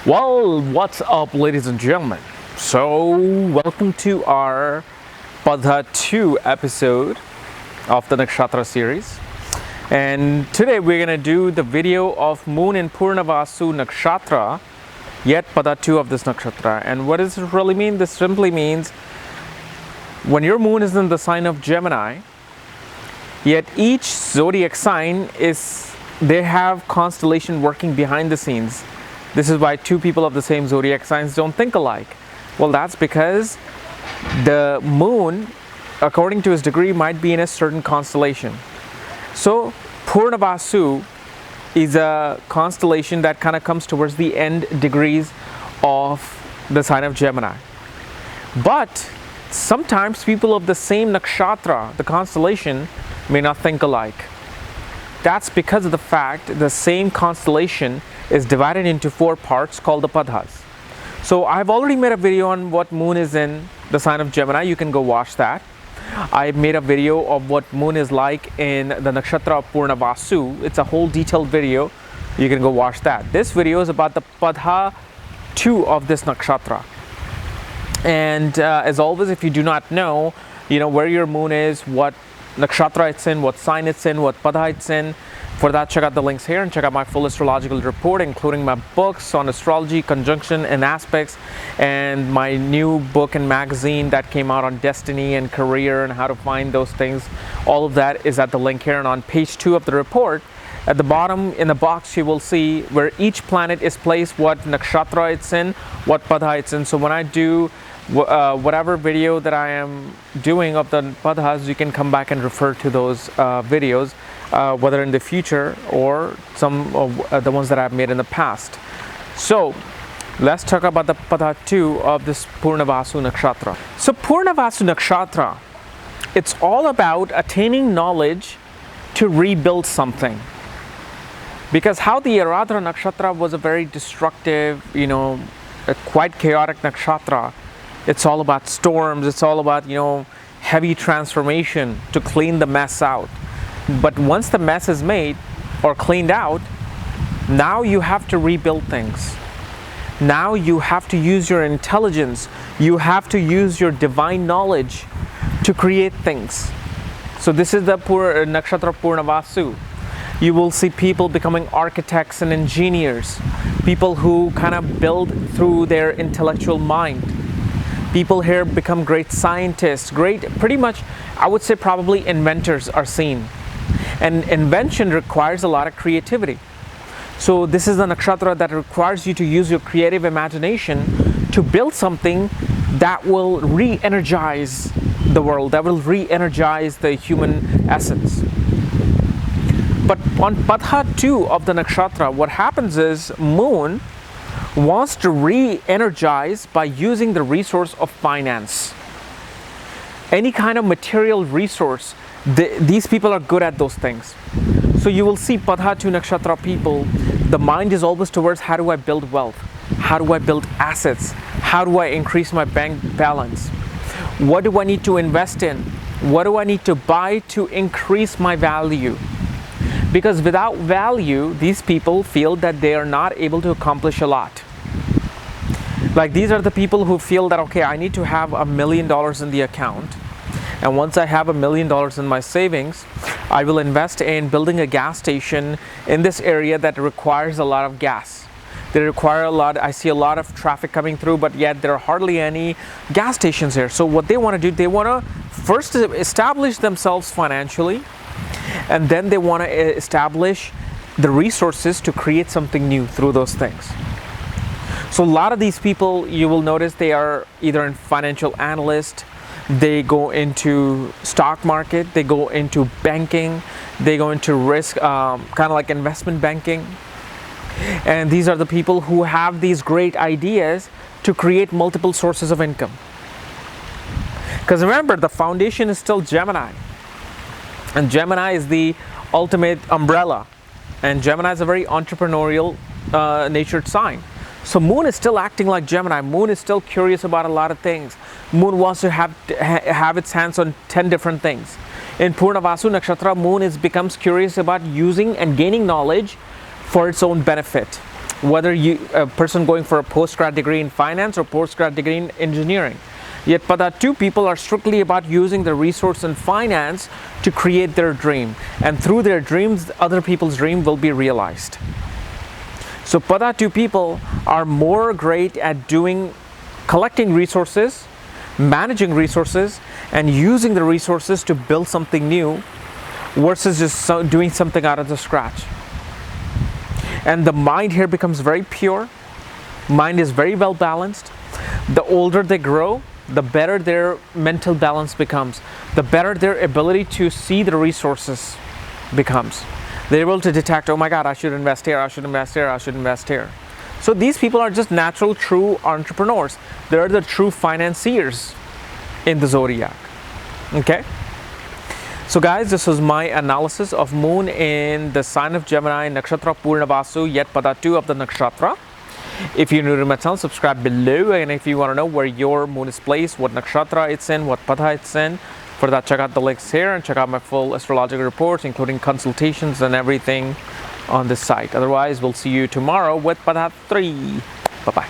Well, what's up, ladies and gentlemen? So, welcome to our Padha 2 episode of the Nakshatra series. And today we're going to do the video of Moon in Punarvasu Nakshatra, yet Padha 2 of this Nakshatra. And what does it really mean? This simply means when your moon is in the sign of Gemini, yet each zodiac sign they have constellation working behind the scenes. This is why two people of the same zodiac signs don't think alike. Well, that's because the moon, according to his degree, might be in a certain constellation. So Punarvasu is a constellation that kind of comes towards the end degrees of the sign of Gemini. But sometimes people of the same nakshatra, the constellation, may not think alike. That's because of the fact the same constellation is divided into 4 parts called the Padhas. So I've already made a video on what moon is in the sign of Gemini. You can go watch that. I made a video of what moon is like in the nakshatra of Punarvasu. It's a whole detailed video. You can go watch that. This video is about the Padha 2 of this nakshatra. And as always, if you do not know, where your moon is, what nakshatra it's in, what sign it's in, what Padha it's in, for that, check out the links here and check out my full astrological report, including my books on astrology, conjunction, and aspects, and my new book and magazine that came out on destiny and career and how to find those things. All of that is at the link here. And on page 2 of the report, at the bottom in the box, you will see where each planet is placed, what nakshatra it's in, what Padha it's in. So when I do whatever video that I am doing of the Padhas, you can come back and refer to those videos, whether in the future or some of the ones that I've made in the past. So let's talk about the Padha 2 of this Punarvasu Nakshatra. So Punarvasu Nakshatra, it's all about attaining knowledge to rebuild something. Because how the Aradhara Nakshatra was a very destructive, a quite chaotic nakshatra. It's all about storms. It's all about, heavy transformation to clean the mess out. But once the mess is made or cleaned out, now you have to rebuild things. Now you have to use your intelligence. You have to use your divine knowledge to create things. So this is the Nakshatra Punarvasu. You will see people becoming architects and engineers. People who kind of build through their intellectual mind. People here become great scientists, pretty much, I would say probably inventors are seen. And invention requires a lot of creativity. So this is a nakshatra that requires you to use your creative imagination to build something that will re-energize the world, that will re-energize the human essence. But on Padha 2 of the nakshatra, what happens is moon wants to re-energize by using the resource of finance. Any kind of material resource, these people are good at those things. So you will see Padha 2 nakshatra people, the mind is always towards how do I build wealth? How do I build assets? How do I increase my bank balance? What do I need to invest in? What do I need to buy to increase my value? Because without value, these people feel that they are not able to accomplish a lot. Like these are the people who feel that, okay, I need to have $1 million in the account. And once I have $1 million in my savings, I will invest in building a gas station in this area that requires a lot of gas. They require a lot, I see a lot of traffic coming through, but yet there are hardly any gas stations here. So what they want to do, they want to first establish themselves financially, and then they want to establish the resources to create something new through those things. So a lot of these people, you will notice they are either in financial analyst, they go into stock market, they go into banking, they go into risk, kind of like investment banking. And these are the people who have these great ideas to create multiple sources of income. Because remember, the foundation is still Gemini. And Gemini is the ultimate umbrella. And Gemini is a very entrepreneurial natured sign. So moon is still acting like Gemini. Moon is still curious about a lot of things. Moon wants to have its hands on 10 different things. In Punarvasu Nakshatra, moon becomes curious about using and gaining knowledge for its own benefit. whether a person going for a post-grad degree in finance or post-grad degree in engineering. Yet Pada 2 people are strictly about using the resource in finance to create their dream. And through their dreams, other people's dream will be realized. So Pada 2 people are more great at collecting resources, managing resources, and using the resources to build something new versus just doing something out of the scratch. And the mind here becomes very pure. Mind is very well balanced. The older they grow, the better their mental balance becomes, the better their ability to see the resources becomes. They're able to detect, oh my God, I should invest here, I should invest here, I should invest here. So these people are just natural, true entrepreneurs. They're the true financiers in the zodiac. Okay? So guys, this was my analysis of moon in the sign of Gemini, nakshatra Punarvasu, yet Pada 2 of the nakshatra. If you're new to my channel, subscribe below, and if you want to know where your moon is placed, what nakshatra it's in, what pada it's in, for that check out the links here and check out my full astrological reports, including consultations and everything on this site. Otherwise, we'll see you tomorrow with Pada 3. Bye-bye.